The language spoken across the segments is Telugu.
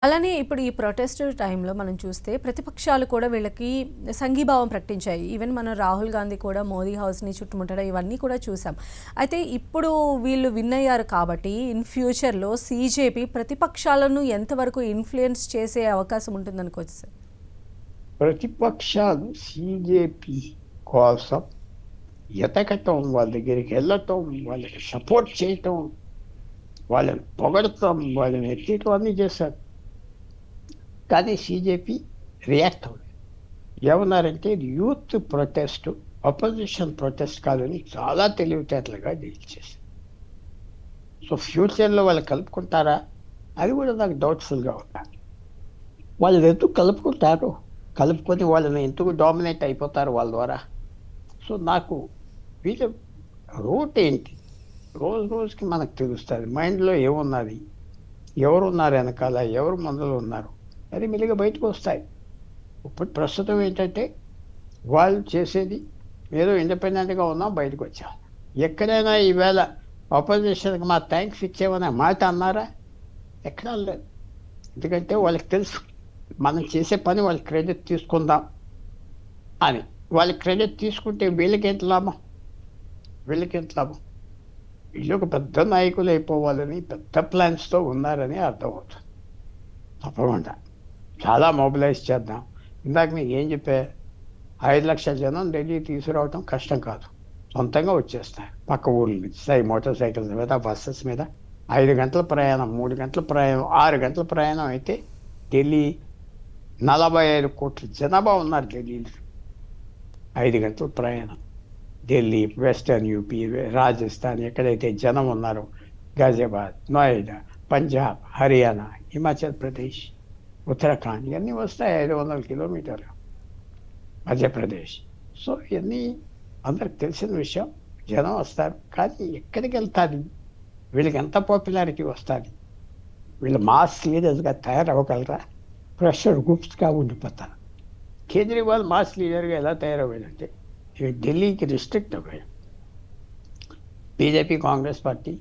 అలానే ఇప్పుడు ఈ ప్రొటెస్ట్ టైంలో మనం చూస్తే ప్రతిపక్షాలు కూడా వీళ్ళకి సంఘీభావం ప్రకటించాయి. ఈవెన్ మనం రాహుల్ గాంధీ కూడా మోదీ హౌస్‌ని చుట్టుముట్టడం ఇవన్నీ కూడా చూసాం. అయితే ఇప్పుడు వీళ్ళు విన్ అయ్యారు కాబట్టి ఇన్ ఫ్యూచర్‌లో సీజేపీ ప్రతిపక్షాలను ఎంతవరకు ఇన్‌ఫ్లుయెన్స్ చేసే అవకాశం ఉంటుందనుకోవచ్చు సార్? ప్రతిపక్షాలు సీజేపీ కోసం ఎతకటం, వాళ్ళ దగ్గరికి వెళ్ళటం, వాళ్ళకి సపోర్ట్ చేయటం, వాళ్ళని పొగడటం, వాళ్ళని ఎత్తేయటం అన్నీ చేశారు. కానీ సీజేపీ రియాక్ట్ అవ్వలేదు. ఏమన్నారంటే యూత్ ప్రొటెస్ట్ అపోజిషన్ ప్రొటెస్ట్ కాదని చాలా తెలివితేటలుగా డీల్ చేశారు. సో ఫ్యూచర్లో వాళ్ళు కలుపుకుంటారా అది కూడా నాకు డౌట్ఫుల్గా ఉంది. వాళ్ళు ఎందుకు కలుపుకుంటారు, కలుపుకొని వాళ్ళని ఎందుకు డామినేట్ అయిపోతారు వాళ్ళ ద్వారా. సో నాకు వీళ్ళ రూట్ ఏంటి రోజు రోజుకి మనకు తెలుస్తుంది, మైండ్లో ఏమున్నది, ఎవరున్నారు వెనకాల, ఎవరు మందులు ఉన్నారు, అది మెల్లిగా బయటకు వస్తాయి. ఇప్పుడు ప్రస్తుతం ఏంటంటే వాళ్ళు చేసేది ఏదో ఇండిపెండెంట్గా ఉన్నాం, బయటకు వచ్చాం. ఎక్కడైనా ఈవేళ ఆపోజిషన్కి మా థ్యాంక్స్ ఇచ్చేమనే మాట అన్నారా? ఎక్కడా లేదు. ఎందుకంటే వాళ్ళకి తెలుసు మనం చేసే పని వాళ్ళకి క్రెడిట్ తీసుకుందాం అని. వాళ్ళ క్రెడిట్ తీసుకుంటే వీళ్ళకేంటి లాభం? వీళ్ళకేంటి లాభం? వీళ్ళు ఒక పెద్ద నాయకులు అయిపోవాలని పెద్ద ప్లాన్స్తో ఉన్నారని అర్థమవుతుంది. తప్పకుండా చాలా మొబిలైజ్ చేద్దాం. ఇందాక మీకు ఏం చెప్పా, 5 లక్షల జనం ఢిల్లీ తీసుకురావటం కష్టం కాదు, సొంతంగా వచ్చేస్తారు పక్క ఊళ్ళ నుంచి మోటార్ సైకిల్స్ మీద, బస్సెస్ మీద. 5 గంటల ప్రయాణం, 3 గంటల ప్రయాణం, 6 గంటల ప్రయాణం అయితే ఢిల్లీ 45 కోట్ల జనాభా ఉన్నారు ఢిల్లీలో. 5 గంటల ప్రయాణం ఢిల్లీ, వెస్టర్న్ యూపీ, రాజస్థాన్ ఎక్కడైతే జనం ఉన్నారో, గాజియాబాద్, నోయిడా, పంజాబ్, హర్యానా, హిమాచల్ ప్రదేశ్, ఉత్తరాఖండ్ ఇవన్నీ వస్తాయి. 500 కిలోమీటర్లు మధ్యప్రదేశ్. సో ఇవన్నీ అందరికి తెలిసిన విషయం. జనం వస్తారు, కానీ ఎక్కడికి వెళ్తుంది, వీళ్ళకి ఎంత పాపులారిటీ వస్తుంది, వీళ్ళు మాస్ లీడర్స్గా తయారవ్వగలరా? ప్రెషర్ గ్రూప్స్గా ఉండిపోతారు. కేజ్రీవాల్ మాస్ లీడర్గా ఎలా తయారవ్వాడంటే ఢిల్లీకి రిస్ట్రిక్ట్ అవ్వాడు. బీజేపీ కాంగ్రెస్ పార్టీ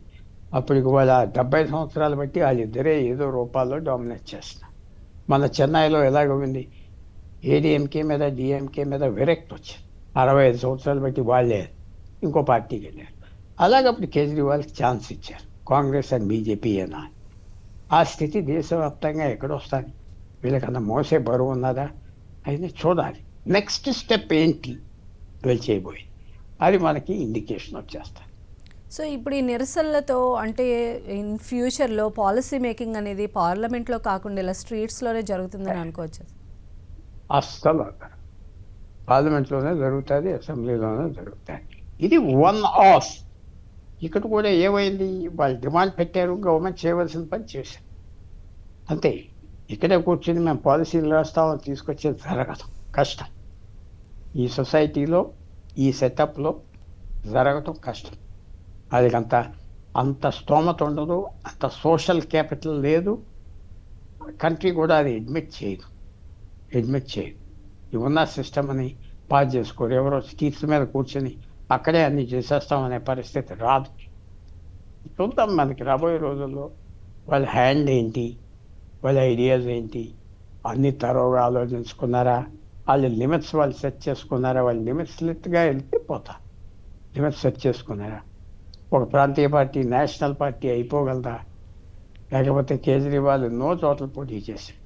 అప్పటికి వాళ్ళ 70 సంవత్సరాలు బట్టి వాళ్ళిద్దరే ఏదో రూపాల్లో డామినేట్ చేస్తున్నారు. మన చెన్నైలో ఎలాగొంది, ఏడీఎంకే మీద డిఎంకే మీద విరక్తి వచ్చింది. 65 సంవత్సరాలు బట్టి వాళ్ళే ఇంకో పార్టీకి వెళ్ళారు. అలాగప్పుడు కేజ్రీవాల్కి ఛాన్స్ ఇచ్చారు, కాంగ్రెస్ అండ్ బీజేపీ అయినా. ఆ స్థితి దేశవ్యాప్తంగా ఎక్కడొస్తుంది? వీళ్ళకన్నా మోసే బరువు ఉన్నదా? అయినా చూడాలి నెక్స్ట్ స్టెప్ ఏంటి వీళ్ళు చేయబోయి, అది మనకి ఇండికేషన్ వచ్చేస్తుంది. సో ఇప్పుడు ఈ నిరసనలతో అంటే ఇన్ ఫ్యూచర్లో పాలసీ మేకింగ్ అనేది పార్లమెంట్లో కాకుండా ఇలా స్ట్రీట్స్లోనే జరుగుతుందని అనుకోవచ్చు? అస్సలు పార్లమెంట్లోనే జరుగుతుంది, అసెంబ్లీలోనే జరుగుతుంది. ఇది వన్ ఆఫ్. ఇక్కడ కూడా ఏమైంది, వాళ్ళు డిమాండ్ పెట్టారు, గవర్నమెంట్ చేయవలసిన పని చేశారు అంతే. ఇక్కడే కూర్చొని మేము పాలసీలు రాస్తామని తీసుకొచ్చేది జరగదు, కష్టం. ఈ సొసైటీలో ఈ సెటప్లో జరగటం కష్టం. అది అంత స్తోమత ఉండదు, అంత సోషల్ క్యాపిటల్ లేదు. కంట్రీ కూడా అది అడ్మిట్ చేయదు. ఇవి ఉన్న సిస్టమ్ అని పాస్ చేసుకోరు. ఎవరో సీట్స్ మీద కూర్చొని అక్కడే అన్ని చేసేస్తామనే పరిస్థితి రాదు. చూద్దాం మనకి రాబోయే రోజుల్లో వాళ్ళ హ్యాండ్ ఏంటి, వాళ్ళ ఐడియాస్ ఏంటి, అన్ని తరోగా ఆలోచించుకున్నారా, వాళ్ళ లిమిట్స్ వాళ్ళు సెట్ చేసుకున్నారా, వాళ్ళ లిమిట్స్ లెట్గా వెళ్తే పోతారు. లిమిట్స్ సెట్ చేసుకున్నారా? ఒక ప్రాంతీయ పార్టీ నేషనల్ పార్టీ అయిపోగలదా? లేకపోతే కేజ్రీవాల్ ఎన్నో చోట్ల పోటీ చేశాడు,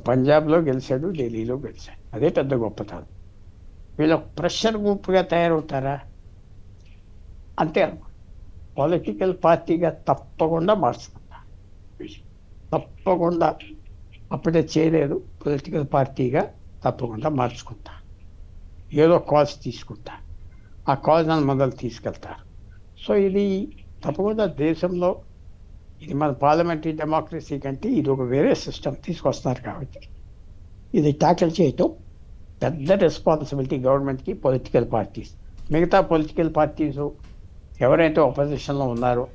పంజాబ్లో గెలిచాడు, ఢిల్లీలో గెలిచాడు, అదే పెద్ద గొప్పతనం. వీళ్ళు ప్రెషర్ గ్రూప్గా తయారవుతారా? అంతే అనుకో. పొలిటికల్ పార్టీగా తప్పకుండా మార్చుకుంటా, తప్పకుండా. అప్పుడే చేయలేదు, పొలిటికల్ పార్టీగా తప్పకుండా మార్చుకుంటా. ఏదో కాజ్ తీసుకుంటా, ఆ కాజ్ నన్ను మొదలు తీసుకెళ్తారు. సో ఇది తప్పకుండా దేశంలో, ఇది మన పార్లమెంటరీ డెమోక్రసీ కంటే ఇది ఒక వేరే సిస్టమ్ తీసుకొస్తున్నారు కాబట్టి ఇది ట్యాకిల్ చేయటం పెద్ద రెస్పాన్సిబిలిటీ గవర్నమెంట్కి, పొలిటికల్ పార్టీస్. మిగతా పొలిటికల్ పార్టీసు ఎవరైతే ఆపోజిషన్లో ఉన్నారో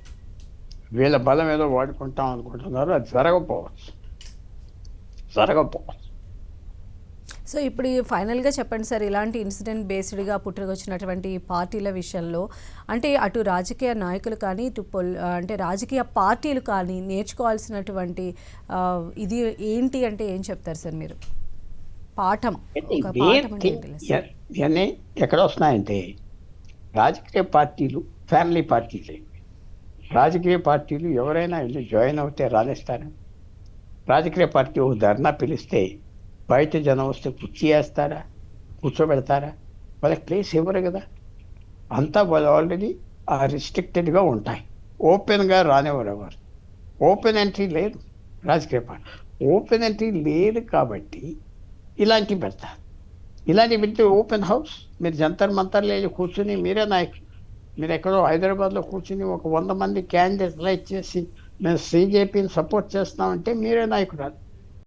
వీళ్ళ బలం ఏదో వాడుకుంటాం అనుకుంటున్నారో అది జరగకపోవచ్చు. సో ఇప్పుడు ఈ ఫైనల్గా చెప్పండి సార్, ఇలాంటి ఇన్సిడెంట్ బేస్డ్గా పుట్టుకొచ్చినటువంటి పార్టీల విషయంలో అంటే అటు రాజకీయ నాయకులు కానీ ఇటు అంటే రాజకీయ పార్టీలు కానీ నేర్చుకోవాల్సినటువంటి ఇది ఏంటి అంటే ఏం చెప్తారు సార్ మీరు? పాఠం, ఒక పాఠం అంటే ఏంటి lesson? ఇవన్నీ ఎక్కడ వస్తున్నాయంటే రాజకీయ పార్టీలు ఫ్యామిలీ పార్టీలు. రాజకీయ పార్టీలు ఎవరైనా వెళ్ళి జాయిన్ అవుతే రాణిస్తారు. రాజకీయ పార్టీ ఒక ధర్నా పిలిస్తే బయట జనం వస్తే కుర్చీ వేస్తారా, కూర్చోబెడతారా? వాళ్ళకి ప్లేస్ ఇవ్వరు కదా. అంతా వాళ్ళు ఆల్రెడీ రిస్ట్రిక్టెడ్గా ఉంటాయి. ఓపెన్గా రానివ్వరు ఎవరు. ఓపెన్ ఎంట్రీ లేదు రాజకీయ పార్టీ. ఓపెన్ ఎంట్రీ లేదు కాబట్టి ఇలాంటివి పెడతారు. ఇలాంటివి పెడితే ఓపెన్ హౌస్, మీరు జంతర్ మంతర్లు వెళ్ళి కూర్చుని మీరే నాయకులు. మీరు ఎక్కడో హైదరాబాద్లో కూర్చుని ఒక 100 మంది క్యాండిడేట్ రైట్ చేసి మేము CJPని సపోర్ట్ చేస్తామంటే మీరే నాయకురాలు.